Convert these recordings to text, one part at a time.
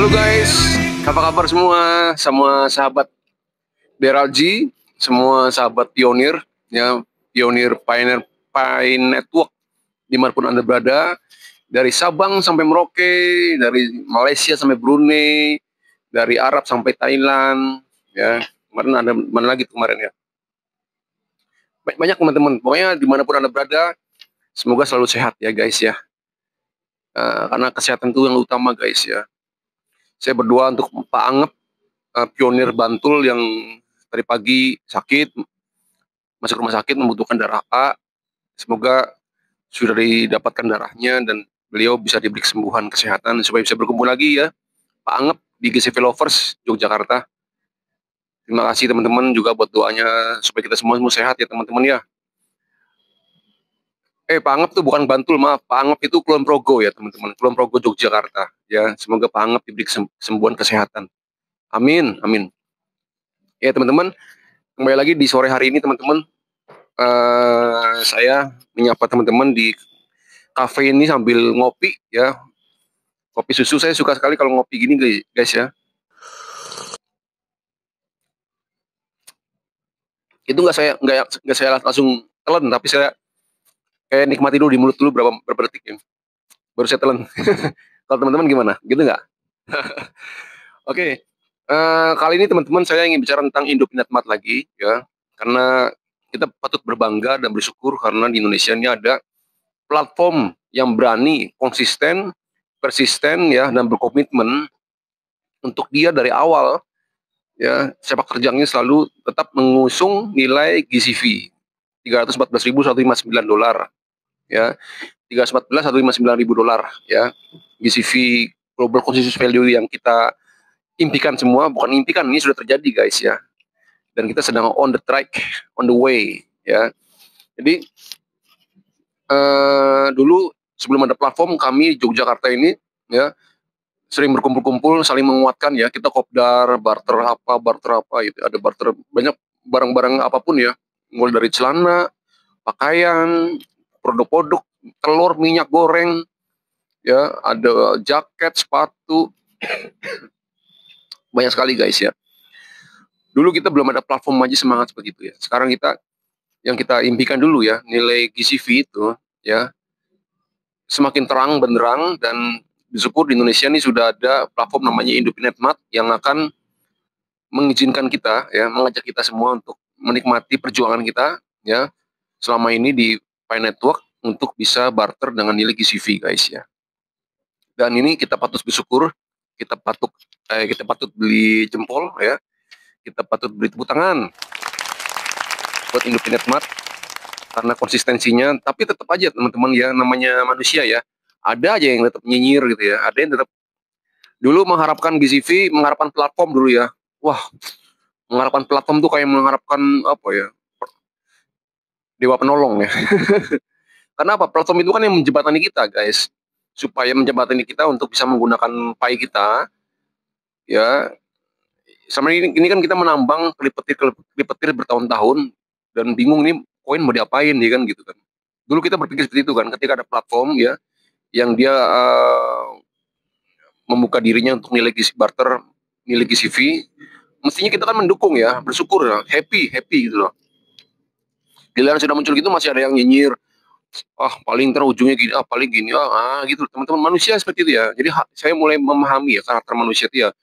guys, apa kabar semua? Semua sahabat BRLG, semua sahabat pionir, ya pionir Pioneer Pine Network dimanapun Anda berada, dari Sabang sampai Merauke, dari Malaysia sampai Brunei, dari Arab sampai Thailand, ya kemarin ada mana lagi kemarin ya? Banyak teman-teman, pokoknya dimanapun Anda berada, semoga selalu sehat ya guys ya. Karena kesehatan itu yang utama guys ya. Saya berdoa untuk Pak Angep, pionir Bantul yang tadi pagi sakit, masuk rumah sakit membutuhkan darah A. Semoga sudah didapatkan darahnya dan beliau bisa diberi kesembuhan kesehatan supaya bisa berkumpul lagi ya Pak Angep di GCV Lovers Yogyakarta. Terima kasih teman-teman juga buat doanya supaya kita semua sehat ya teman-teman ya. Pak Angep tuh bukan Bantul, maaf. Pak Angep itu Kulon Progo ya teman-teman, Kulon Progo Yogyakarta ya. Semoga Pak Angep diberi kesembuhan kesehatan. Amin, amin. Ya teman-teman, kembali lagi di sore hari ini teman-teman. Saya menyapa teman-teman di kafe ini sambil ngopi ya. Kopi susu saya suka sekali kalau ngopi gini guys ya. Itu nggak saya langsung telan, tapi saya kayak nikmati dulu di mulut dulu berapa detik ya. Baru saya telan. Kalau teman-teman gimana? Gitu nggak? Oke. Kali ini teman-teman saya ingin bicara tentang Indopinet Mart lagi ya. Karena kita patut berbangga dan bersyukur karena di Indonesia ini ada platform yang berani, konsisten, persisten ya dan berkomitmen untuk dia dari awal ya sepak terjangnya selalu tetap mengusung nilai GCV $314.159 ya, $314.159 ya, GCV Global Consensus Value yang kita impikan semua, bukan impikan, ini sudah terjadi guys ya, dan kita sedang on the track, on the way ya. Jadi dulu sebelum ada platform, kami Yogyakarta ini ya sering berkumpul-kumpul saling menguatkan ya, kita kopdar, barter apa gitu, ada barter banyak barang-barang apapun ya, mulai dari celana, pakaian, produk-produk, telur, minyak goreng ya, ada jaket, sepatu, banyak sekali guys ya. Dulu kita belum ada platform aja semangat seperti itu ya. Sekarang yang kita impikan dulu ya, nilai GCV itu ya semakin terang benderang, dan bersyukur di Indonesia ini sudah ada platform namanya Indopinet Mart yang akan mengizinkan kita ya, mengajak kita semua untuk menikmati perjuangan kita ya selama ini di Pi Network untuk bisa barter dengan nilai GCV guys ya. Dan ini kita patut bersyukur, kita patut beli jempol ya, kita patut beri tepuk tangan buat Indopinet Mart karena konsistensinya. Tapi tetap aja teman-teman ya, namanya manusia ya, ada aja yang tetap nyinyir gitu ya, ada yang tetap dulu mengharapkan GCV, mengharapkan platform dulu ya. Wah, mengharapkan platform tuh kayak mengharapkan apa ya, dewa penolong ya. Karena apa? Platform itu kan yang menjembatani kita guys, supaya menjembatani kita untuk bisa menggunakan Pi kita ya. Sama ini kan kita menambang kelip-petir bertahun-tahun dan bingung nih koin mau diapain ya kan gitu kan. Dulu kita berpikir seperti itu kan, ketika ada platform ya yang dia membuka dirinya untuk nilai GC barter, nilai GCV, mestinya kita kan mendukung ya, bersyukur ya, happy gitu loh. Giliran sudah muncul gitu masih ada yang nyinyir, paling ntar ujungnya gini, paling gini, gitu teman-teman. Manusia seperti itu ya. Jadi saya mulai memahami ya karakter manusia itu ya.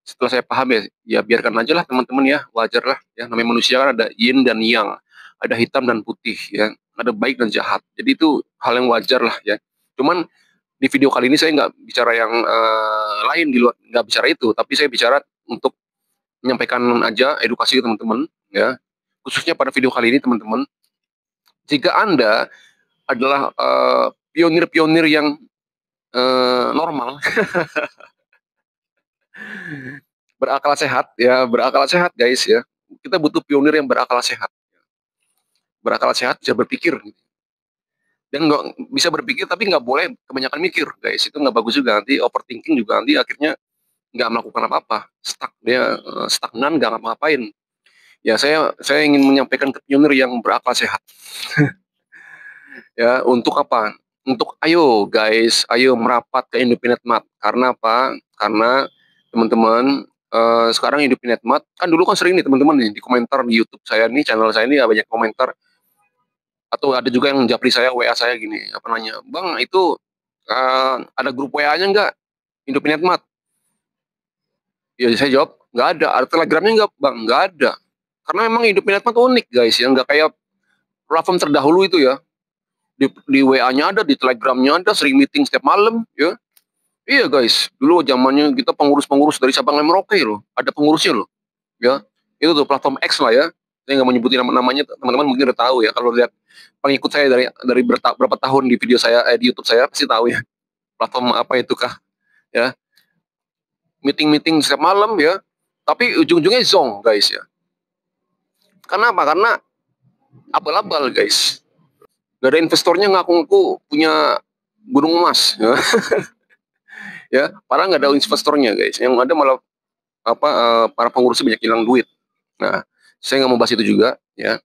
Setelah saya paham ya biarkan aja lah teman-teman ya, wajar lah ya, namanya manusia kan ada yin dan yang, ada hitam dan putih ya, ada baik dan jahat. Jadi itu hal yang wajar lah ya. Cuman di video kali ini saya nggak bicara yang lain, di luar, nggak bicara itu, tapi saya bicara untuk menyampaikan aja edukasi ke teman-teman ya, khususnya pada video kali ini teman-teman. Jika Anda adalah pionir-pionir yang normal, berakal sehat guys ya. Kita butuh pionir yang berakal sehat, bisa berpikir, dan nggak bisa berpikir tapi nggak boleh kebanyakan mikir guys, itu nggak bagus juga, nanti overthinking juga, nanti akhirnya nggak melakukan apa-apa, stagnan, nggak ngapa-ngapain ya. Saya ingin menyampaikan ke pionir yang berakal sehat ya. Untuk apa? Untuk ayo guys, ayo merapat ke Indopinet Mart. Karena apa? Karena teman-teman, sekarang Indopinetmart, kan dulu kan sering nih teman-teman nih di komentar di YouTube saya nih, channel saya ini ya banyak komentar, atau ada juga yang japri saya, WA saya gini, apa nanya, "Bang, itu, ada grup WA-nya nggak, Indopinetmart?" Ya saya jawab, "Nggak ada." "Ada Telegramnya nggak, Bang?" "Nggak ada." Karena memang Indopinetmart unik guys ya, nggak kayak platform terdahulu itu ya, di WA-nya ada, di Telegramnya ada, sering meeting setiap malam ya. Iya guys, dulu zamannya kita pengurus-pengurus dari Sabang sampai Merauke loh, ada pengurusnya loh, ya. Itu tuh platform X lah ya. Saya nggak mau nyebutin namanya, teman-teman mungkin udah tahu ya. Kalau lihat pengikut saya dari berapa tahun di video saya, di YouTube saya pasti tahu ya. Platform apa itu kah, ya. Meeting-meeting setiap malam ya. Tapi ujung-ujungnya zong guys ya. Karena apa? Karena abal-abal guys. Gak ada investornya ngaku-ngaku punya gunung emas, ya. Ya, padahal nggak ada investornya guys. Yang ada malah apa, para pengurus banyak hilang duit. Nah, saya nggak mau bahas itu juga ya.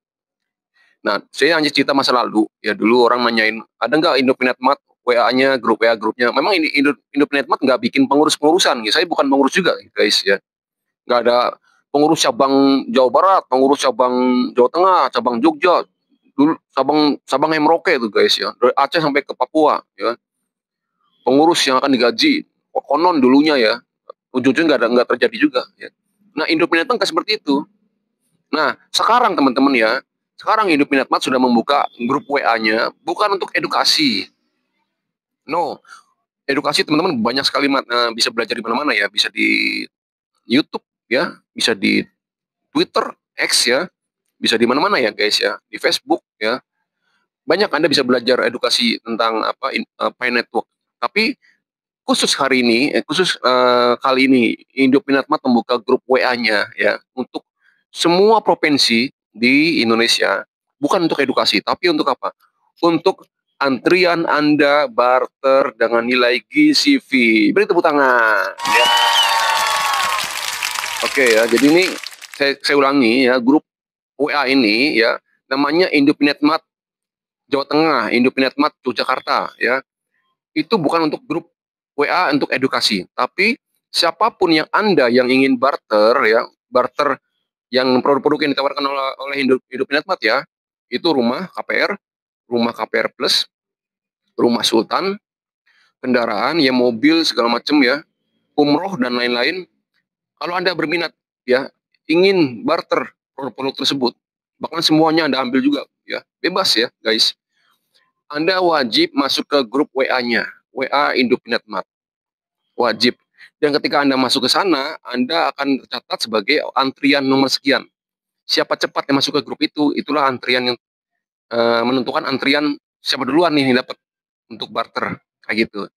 Nah, saya hanya cerita masa lalu ya. Dulu orang nanyain, ada nggak Indopinetmart WA-nya, grup WA grupnya. Memang ini Indopinetmart nggak bikin pengurus-pengurusan ya. Saya bukan pengurus juga guys ya. Nggak ada pengurus cabang Jawa Barat, pengurus cabang Jawa Tengah, cabang Jogja, dulu Sabang Sabang Merauke itu guys ya, dari Aceh sampai ke Papua ya. Pengurus yang akan digaji konon dulunya ya, ujung-ujungnya nggak terjadi juga ya. Nah, Indopinetmart nggak seperti itu. Nah, sekarang teman-teman ya, sekarang Indopinetmart sudah membuka grup WA-nya bukan untuk edukasi. No, edukasi teman-teman banyak sekali, bisa belajar di mana-mana ya, bisa di YouTube ya, bisa di Twitter, X ya, bisa di mana-mana ya guys ya, di Facebook ya. Banyak Anda bisa belajar edukasi tentang apa, Pi Network. Tapi khusus hari ini, kali ini Indopinatmat membuka grup WA-nya ya untuk semua provinsi di Indonesia, bukan untuk edukasi, tapi untuk apa? Untuk antrian Anda barter dengan nilai GCV. Beri tepuk tangan. Ya. Oke ya, jadi ini saya ulangi ya, grup WA ini ya namanya Indopinatmat Jawa Tengah, Indopinatmat Yogyakarta ya. Itu bukan untuk grup WA untuk edukasi, tapi siapapun yang Anda yang ingin barter ya, barter yang produk-produk yang ditawarkan oleh Indopinatmat ya, itu rumah KPR, rumah KPR Plus, rumah Sultan, kendaraan, ya mobil segala macam ya, umroh dan lain-lain. Kalau Anda berminat ya, ingin barter produk-produk tersebut, bahkan semuanya Anda ambil juga ya, bebas ya guys. Anda wajib masuk ke grup WA-nya, WA Indopinatmat. Wajib. Dan ketika Anda masuk ke sana, Anda akan tercatat sebagai antrian nomor sekian. Siapa cepat yang masuk ke grup itu, itulah antrian yang menentukan antrian siapa duluan nih yang dapat untuk barter kayak gitu.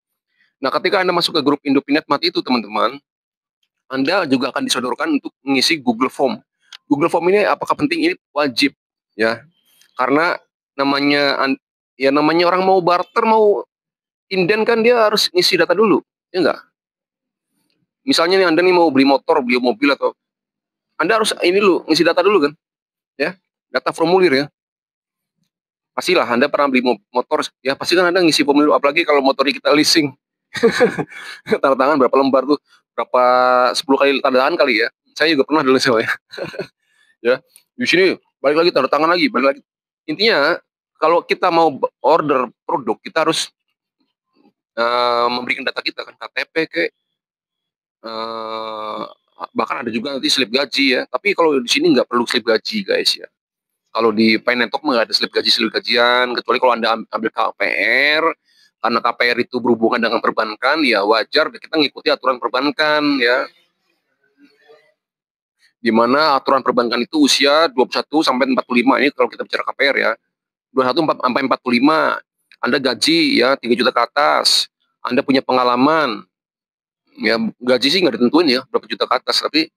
Nah, ketika Anda masuk ke grup Indopinatmat itu, teman-teman, Anda juga akan disodorkan untuk mengisi Google Form. Google Form ini apakah penting? Ini wajib ya. Karena namanya orang mau barter, mau inden kan dia harus ngisi data dulu. Ya enggak? Misalnya nih Anda nih mau beli motor, beli mobil, atau Anda harus ini dulu, ngisi data dulu kan, ya, data formulir ya. Pastilah Anda pernah beli motor, ya pasti kan Anda ngisi formulir, apalagi kalau motornya kita leasing. Tanda tangan berapa lembar tuh, berapa 10 kali tanda tangan kali ya. Saya juga pernah dulu ya. Ya, di sini balik lagi tanda tangan lagi, balik lagi. Intinya kalau kita mau order produk, kita harus memberikan data kita kan, KTP ke bahkan ada juga nanti slip gaji ya. Tapi kalau di sini nggak perlu slip gaji guys ya. Kalau di Pi Network nggak ada slip gajian, kecuali kalau Anda ambil KPR, karena KPR itu berhubungan dengan perbankan, ya wajar kita ngikuti aturan perbankan ya. Di mana aturan perbankan itu usia 21 sampai 45, ini kalau kita bicara KPR ya. 21 sampai 45, Anda gaji ya 3 juta ke atas, Anda punya pengalaman, ya gaji sih nggak ditentuin ya berapa juta ke atas, tapi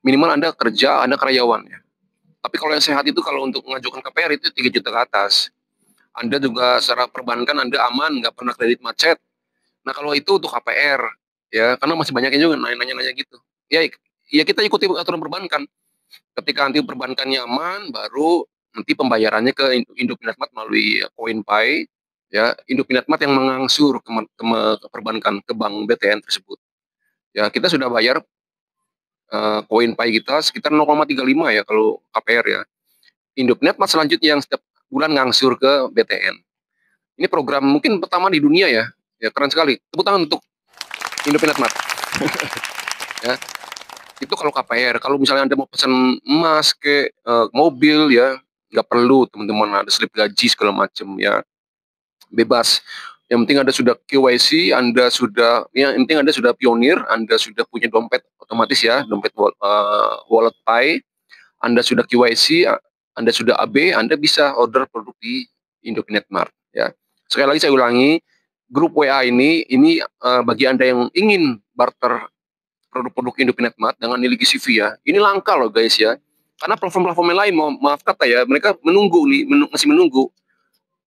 minimal Anda kerja, Anda karyawan ya. Tapi kalau yang sehat itu kalau untuk mengajukan KPR itu 3 juta ke atas. Anda juga secara perbankan Anda aman, nggak pernah kredit macet. Nah kalau itu untuk KPR, ya karena masih banyak yang juga nanya-nanya gitu. Ya, ya kita ikuti aturan perbankan. Ketika nanti perbankannya aman, baru nanti pembayarannya ke Indopinatmat melalui Koinpay, ya Indopinatmat yang mengangsur ke perbankan, ke bank BTN tersebut. Ya, kita sudah bayar koin Pi kita sekitar 0,35 ya kalau KPR ya. Indopinetmat selanjutnya yang setiap bulan ngangsur ke BTN. Ini program mungkin pertama di dunia ya. Ya, keren sekali. Tepuk tangan untuk Indopinetmat. Ya, itu kalau KPR. Kalau misalnya Anda mau pesan emas ke mobil ya, nggak perlu teman-teman ada slip gaji segala macam ya, bebas. Yang penting Anda sudah KYC, Anda sudah ya, yang penting Anda sudah pionir, Anda sudah punya dompet otomatis ya, dompet wallet Pi, Anda sudah KYC, Anda sudah AB, Anda bisa order produk di Indopinetmart ya. Sekali lagi saya ulangi, grup WA ini bagi Anda yang ingin barter produk-produk Indopinetmart dengan nilai GCV ya. Ini langka loh guys ya. Karena platform-platform yang lain, maaf kata ya, mereka menunggu nih, masih menunggu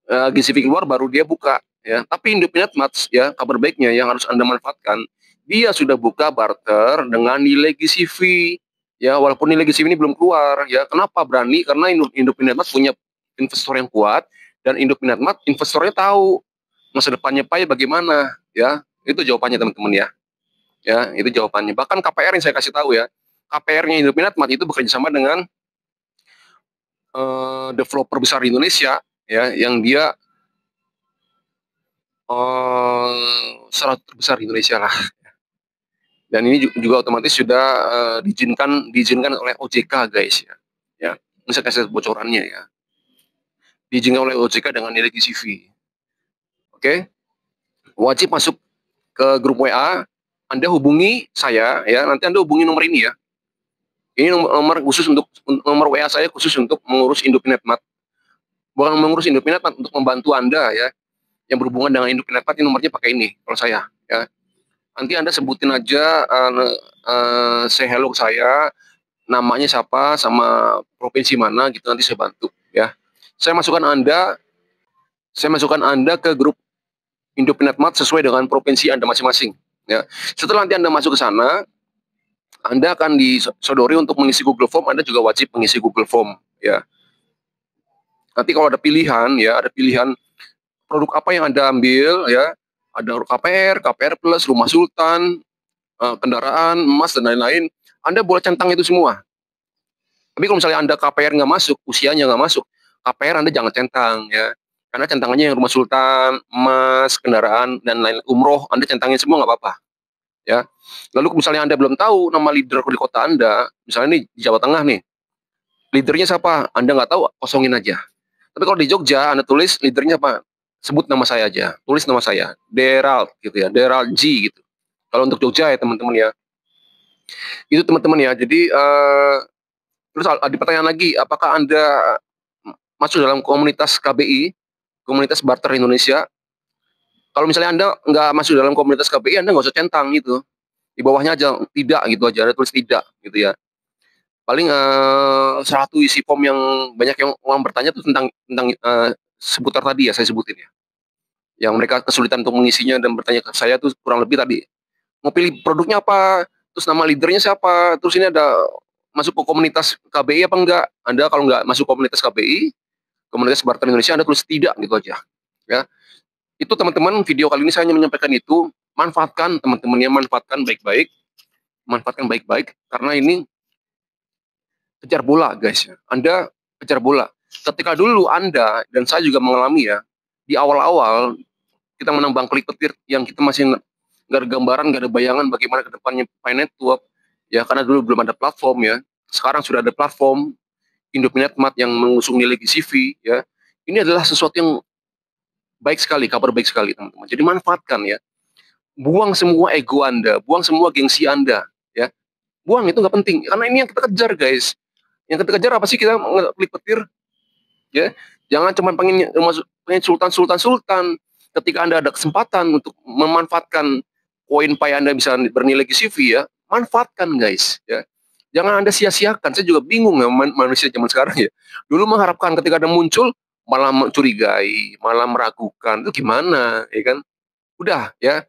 GCV keluar baru dia buka ya. Tapi Indopinetmart ya, kabar baiknya yang harus Anda manfaatkan, dia sudah buka barter dengan nilai GCV ya, walaupun nilai GCV ini belum keluar ya. Kenapa berani? Karena Indopinetmart punya investor yang kuat dan Indopinetmart investornya tahu masa depannya Pai bagaimana ya. Itu jawabannya teman-teman ya. Ya, itu jawabannya. Bahkan KPR yang saya kasih tahu ya, KPR-nya Indopinetmart itu bekerja sama dengan developer besar di Indonesia ya, yang dia salah satu terbesar di Indonesia lah. Dan ini juga otomatis sudah diizinkan oleh OJK guys ya. Ya, ini saya kasih bocorannya ya. Diizinkan oleh OJK dengan nilai GCV. Oke, wajib masuk ke grup WA. Anda hubungi saya ya. Nanti Anda hubungi nomor ini ya. Ini nomor khusus untuk nomor WA saya khusus untuk mengurus Indopinetmart. Bukan mengurus Indopinetmart, untuk membantu Anda ya. Yang berhubungan dengan Indopinetmart, ini nomornya pakai ini kalau saya ya. Nanti Anda sebutin aja say hello ke saya, namanya siapa sama provinsi mana gitu, nanti saya bantu ya. Saya masukkan Anda ke grup Indopinetmart sesuai dengan provinsi Anda masing-masing ya. Setelah nanti Anda masuk ke sana, Anda akan disodori untuk mengisi Google Form. Anda juga wajib mengisi Google Form ya. Nanti kalau ada pilihan ya, ada pilihan produk apa yang Anda ambil ya, ada KPR, KPR Plus, Rumah Sultan, kendaraan, emas dan lain-lain, Anda boleh centang itu semua. Tapi kalau misalnya Anda KPR nggak masuk, usianya nggak masuk, KPR Anda jangan centang ya. Karena centangannya yang Rumah Sultan, emas, kendaraan dan lain umroh, Anda centangin semua nggak apa-apa ya. Lalu misalnya Anda belum tahu nama leader di kota Anda, misalnya nih di Jawa Tengah nih, leadernya siapa? Anda nggak tahu, kosongin aja. Tapi kalau di Jogja, Anda tulis leadernya apa? Sebut nama saya aja, tulis nama saya, Derald gitu ya, Derald G gitu. Kalau untuk Jogja ya teman-teman ya, itu teman-teman ya. Jadi terus ada pertanyaan lagi, apakah Anda masuk dalam komunitas KBI, komunitas barter Indonesia? Kalau misalnya Anda nggak masuk dalam komunitas KBI, Anda nggak usah centang gitu. Di bawahnya aja tidak gitu aja, ada tulis tidak gitu ya. Paling satu isi form yang banyak yang orang bertanya tuh tentang seputar tadi ya, saya sebutin ya. Yang mereka kesulitan untuk mengisinya dan bertanya ke saya tuh kurang lebih tadi. Mau pilih produknya apa, terus nama leadernya siapa, terus ini ada masuk ke komunitas KBI apa enggak. Anda kalau enggak masuk komunitas KBI, komunitas barter Indonesia, Anda tulis tidak gitu aja ya. Itu teman-teman, video kali ini saya hanya menyampaikan itu. Manfaatkan teman-temannya, manfaatkan baik-baik karena ini kejar bola guys ya. Anda kejar bola. Ketika dulu Anda dan saya juga mengalami ya, di awal-awal kita menang bangklik petir yang kita masih nggak ada gambaran, nggak ada bayangan bagaimana ke depannya Pi Network ya, karena dulu belum ada platform ya. Sekarang sudah ada platform Indopinetmart yang mengusung nilai GCV ya. Ini adalah sesuatu yang baik sekali, kabar baik sekali teman-teman. Jadi manfaatkan ya. Buang semua ego Anda, buang semua gengsi Anda ya. Buang, itu nggak penting karena ini yang kita kejar guys. Yang kita kejar apa sih? Kita ngeklik petir ya. Jangan cuma pengen sultan. Ketika Anda ada kesempatan untuk memanfaatkan koin Pi Anda bisa bernilai GCV ya, manfaatkan guys ya. Jangan Anda sia-siakan. Saya juga bingung ya manusia zaman sekarang ya. Dulu mengharapkan ketika ada muncul malah mencurigai, malah meragukan. Itu gimana ya kan? Udah ya.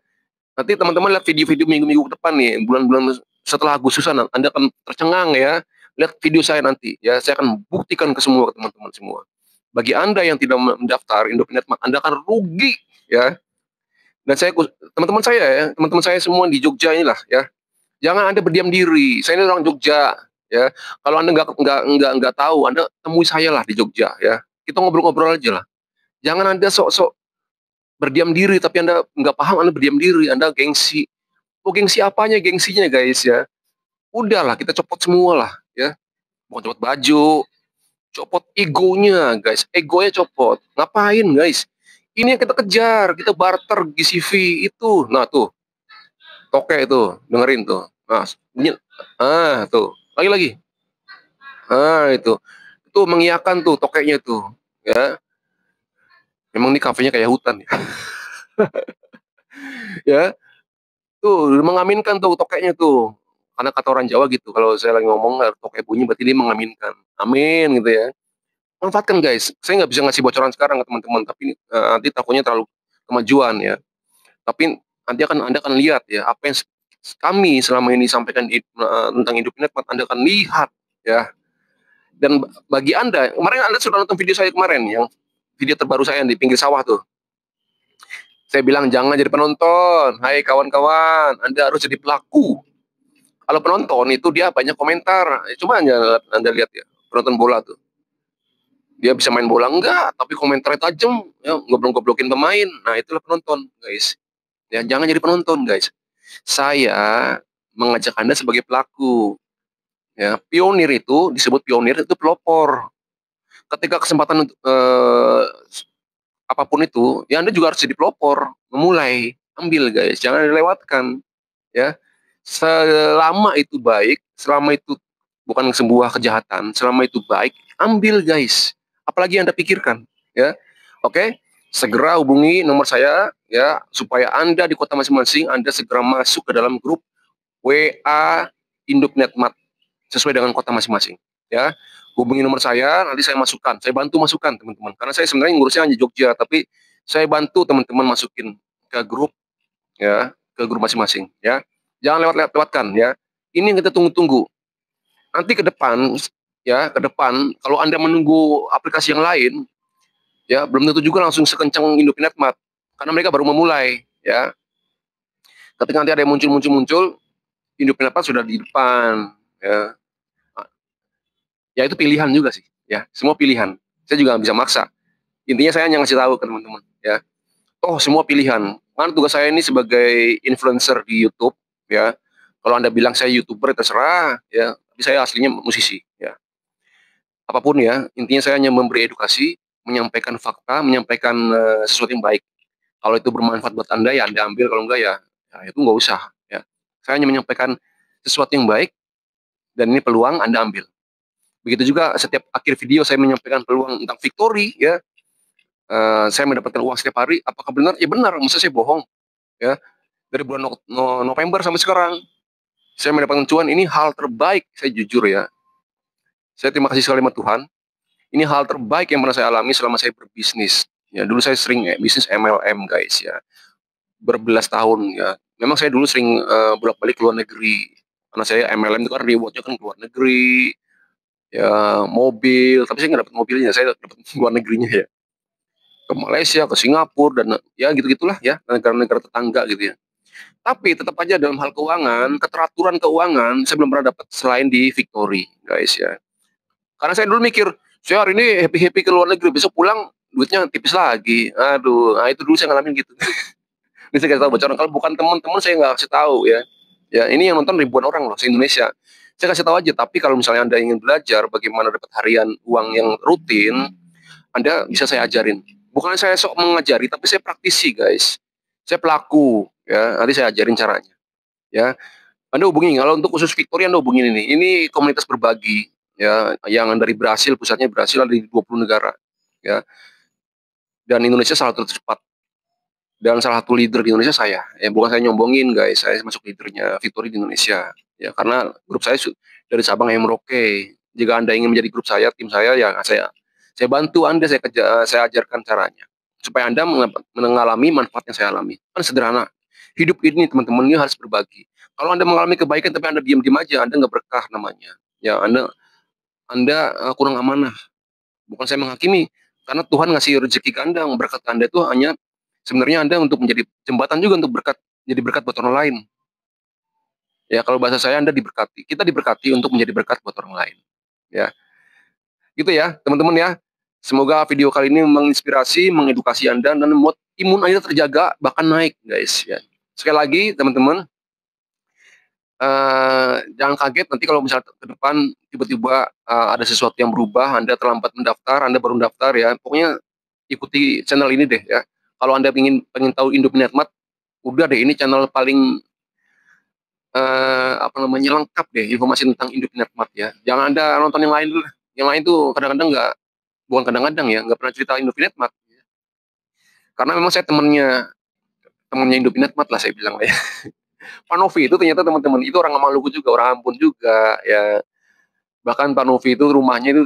Nanti teman-teman lihat video-video minggu-minggu ke depan nih, bulan-bulan setelah Agustusan Anda akan tercengang ya. Lihat video saya nanti ya. Saya akan buktikan ke semua teman-teman semua. Bagi Anda yang tidak mendaftar Indopinetmart, Anda akan rugi ya. Dan saya teman-teman saya ya, teman-teman saya semua di Jogja inilah ya. Jangan Anda berdiam diri. Saya ini orang Jogja, ya. Kalau Anda nggak tahu, Anda temui saya lah di Jogja, ya. Kita ngobrol-ngobrol aja lah. Jangan Anda sok-sok berdiam diri, tapi Anda nggak paham, Anda berdiam diri, Anda gengsi. Oh, gengsi apanya gengsinya, guys, ya. Udahlah, kita copot semua lah, ya. Bukan copot baju, copot egonya, guys. Egonya copot. Ngapain, guys? Ini yang kita kejar, kita barter GCV itu. Nah, tuh, toke itu, dengerin tuh. Nah, bunyi. Tuh. Lagi-lagi. Itu. Itu mengiyakan tuh tokeknya tuh, ya. Memang ini kafenya kayak hutan ya. Ya, tuh mengaminkan tuh tokeknya tuh. Karena kata orang Jawa gitu, kalau saya lagi ngomong tokek bunyi berarti dia mengaminkan. Amin gitu ya. Manfaatkan guys. Saya nggak bisa ngasih bocoran sekarang ke teman-teman, tapi nanti takutnya terlalu kemajuan ya. Tapi nanti Anda akan lihat ya apa yang kami selama ini sampaikan tentang hidup nikmat, Anda akan lihat ya. Dan bagi Anda, kemarin Anda sudah nonton video saya kemarin yang video terbaru saya yang di pinggir sawah tuh. Saya bilang jangan jadi penonton. Hai kawan-kawan, Anda harus jadi pelaku. Kalau penonton itu dia banyak komentar. Coba Anda lihat ya, penonton bola tuh. Dia bisa main bola enggak, tapi komentarnya tajam, ya, goblok-goblokin pemain. Nah, itulah penonton, guys. Ya, jangan jadi penonton, guys. Saya mengajak Anda sebagai pelaku. Ya, pionir itu disebut pionir itu pelopor. Ketika kesempatan apapun itu, ya Anda juga harus jadi pelopor, memulai, ambil guys, jangan dilewatkan, ya. Selama itu baik, selama itu bukan sebuah kejahatan, selama itu baik, ambil guys. Apalagi Anda pikirkan, ya. Oke, segera hubungi nomor saya, ya, supaya Anda di kota masing-masing, Anda segera masuk ke dalam grup WA Induk Netmat sesuai dengan kota masing-masing, ya. Hubungi nomor saya, nanti saya masukkan, saya bantu masukkan teman-teman, karena saya sebenarnya ngurusnya hanya Jogja, tapi saya bantu teman-teman masukin ke grup, ya, ke grup masing-masing, ya. Jangan lewatkan, ya. Ini yang kita tunggu-tunggu. Nanti ke depan, ya, ke depan kalau Anda menunggu aplikasi yang lain, ya, belum tentu juga langsung sekencang Indopinetmat, karena mereka baru memulai, ya. Ketika nanti ada yang muncul, Indopinetmat sudah di depan, ya. Ya itu pilihan juga sih, ya, semua pilihan. Saya juga nggak bisa maksa. Intinya saya hanya ngasih tahu ke teman-teman, ya. Oh, semua pilihan. Kan tugas saya ini sebagai influencer di YouTube, ya. Kalau Anda bilang saya YouTuber terserah, ya. Tapi saya aslinya musisi, ya. Apapun ya, intinya saya hanya memberi edukasi, menyampaikan fakta, menyampaikan sesuatu yang baik. Kalau itu bermanfaat buat Anda ya Anda ambil, kalau enggak ya, ya itu nggak usah, ya. Saya hanya menyampaikan sesuatu yang baik dan ini peluang Anda ambil. Begitu juga setiap akhir video saya menyampaikan peluang tentang victory, ya. Saya mendapatkan uang setiap hari. Apakah benar? Ya benar. Masa saya bohong? Ya, dari bulan November sampai sekarang saya mendapatkan cuan. Ini hal terbaik. Saya jujur ya. Saya terima kasih sekali sama Tuhan. Ini hal terbaik yang pernah saya alami selama saya berbisnis. Ya, dulu saya sering bisnis MLM guys ya. Berbelas tahun ya. Memang saya dulu sering bolak-balik ke luar negeri. Karena saya MLM itu kan rewardnya kan ke luar negeri. Ya, mobil. Tapi saya nggak dapat mobilnya. Saya dapat luar negerinya ya. Ke Malaysia, ke Singapura, dan ya gitu-gitulah ya, negara-negara tetangga gitu ya. Tapi tetap aja dalam hal keuangan, keteraturan keuangan, saya belum pernah dapat selain di Victory, guys ya. Karena saya dulu mikir, saya hari ini happy-happy ke luar negeri, besok pulang duitnya tipis lagi. Aduh, nah itu dulu saya ngalamin gitu. Ini saya kasih tahu bocoran, kalau bukan teman-teman saya nggak kasih tahu ya. Ya, ini yang nonton ribuan orang loh, se-Indonesia. Saya kasih tahu aja, tapi kalau misalnya Anda ingin belajar bagaimana dapat harian uang yang rutin, Anda bisa saya ajarin. Bukan saya sok mengajari, tapi saya praktisi, guys. Saya pelaku, ya. Nanti saya ajarin caranya, ya. Anda hubungi, kalau untuk khusus Victoria Anda hubungin ini. Ini komunitas berbagi, ya, yang dari Brasil, pusatnya Brasil, ada di 20 negara, ya. Dan Indonesia salah satu tercepat. Dan salah satu leader di Indonesia saya. Ya, bukan saya nyombongin, guys. Saya masuk leadernya Victoria di Indonesia. Ya, karena grup saya dari Sabang sampai Merauke. Jika Anda ingin menjadi grup saya, tim saya, ya saya bantu Anda, saya ajarkan caranya. Supaya Anda mengalami manfaat yang saya alami. Kan sederhana. Hidup ini, teman-teman, ini harus berbagi. Kalau Anda mengalami kebaikan, tapi Anda diam-diam aja, Anda nggak berkah namanya. Ya, Anda kurang amanah. Bukan saya menghakimi. Karena Tuhan ngasih rezeki ke Anda, berkat Anda itu hanya sebenarnya Anda untuk menjadi jembatan juga untuk berkat, jadi berkat buat orang lain. Ya, kalau bahasa saya Anda diberkati. Kita diberkati untuk menjadi berkat buat orang lain. Ya, gitu ya, teman-teman ya. Semoga video kali ini menginspirasi, mengedukasi Anda dan membuat imun Anda terjaga bahkan naik, guys ya. Sekali lagi, teman-teman, jangan kaget nanti kalau misalnya ke depan tiba-tiba ada sesuatu yang berubah, Anda terlambat mendaftar, Anda baru mendaftar ya. Pokoknya ikuti channel ini deh ya. Kalau Anda pengen tahu Indominatmat, udah deh, ini channel paling apa namanya, lengkap deh informasi tentang Indominatmat ya. Jangan Anda nonton yang lain dulu. Yang lain tuh kadang-kadang nggak, bukan kadang-kadang ya, nggak pernah cerita Indominatmat. Karena memang saya temennya Indominatmat lah, saya bilang ya. Pak Novi itu ternyata, teman-teman, itu orang Maluku juga, orang Ambon juga ya. Bahkan Pak Novi itu rumahnya itu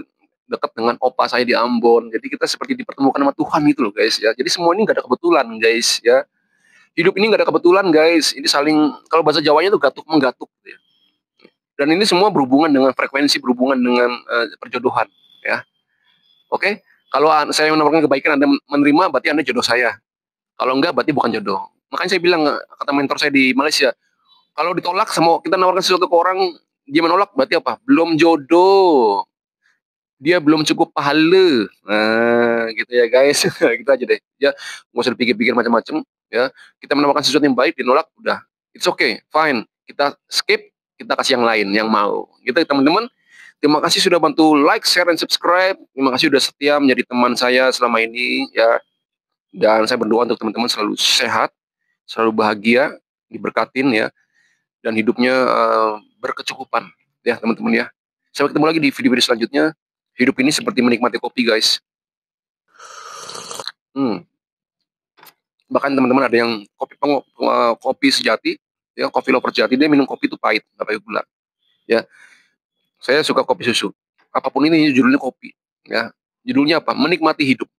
dekat dengan opa saya di Ambon. Jadi kita seperti dipertemukan sama Tuhan gitu loh, guys ya. Jadi semua ini nggak ada kebetulan, guys ya. Hidup ini nggak ada kebetulan, guys. Ini saling, kalau bahasa Jawanya itu gatuk menggatuk gitu ya. Dan ini semua berhubungan dengan frekuensi, berhubungan dengan perjodohan ya. Oke, kalau saya menawarkan kebaikan Anda menerima, berarti Anda jodoh saya. Kalau enggak, berarti bukan jodoh. Makanya saya bilang, kata mentor saya di Malaysia, kalau ditolak, sama kita nawarkan sesuatu ke orang, dia menolak, berarti apa? Belum jodoh. Dia belum cukup pahala. Nah, gitu ya, guys. Gitu aja deh. Ya, nggak usah dipikir-pikir macam-macam. Ya, kita menawarkan sesuatu yang baik, dinolak, udah. It's okay, fine. Kita skip, kita kasih yang lain, yang mau. Gitu, teman-teman. Terima kasih sudah bantu like, share, dan subscribe. Terima kasih sudah setia menjadi teman saya selama ini. Ya, dan saya berdoa untuk teman-teman selalu sehat, selalu bahagia, diberkatin ya, dan hidupnya berkecukupan ya, teman-teman ya. Sampai ketemu lagi di video-video selanjutnya. Hidup ini seperti menikmati kopi, guys. Bahkan teman-teman ada yang kopi sejati ya, kopi lover sejati, dia minum kopi itu pahit, nggak pakai gula ya. Saya suka kopi susu. Apapun ini judulnya kopi ya. Judulnya apa? Menikmati hidup.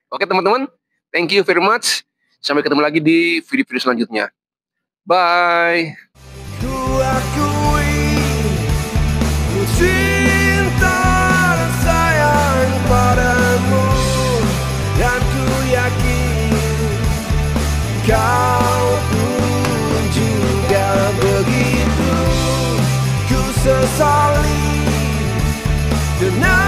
Oke, teman-teman, thank you very much. Sampai ketemu lagi di video-video selanjutnya. Bye. Ku akui, ku cinta dan sayang padamu, dan ku yakin kau pun juga begitu. Ku sesali dengan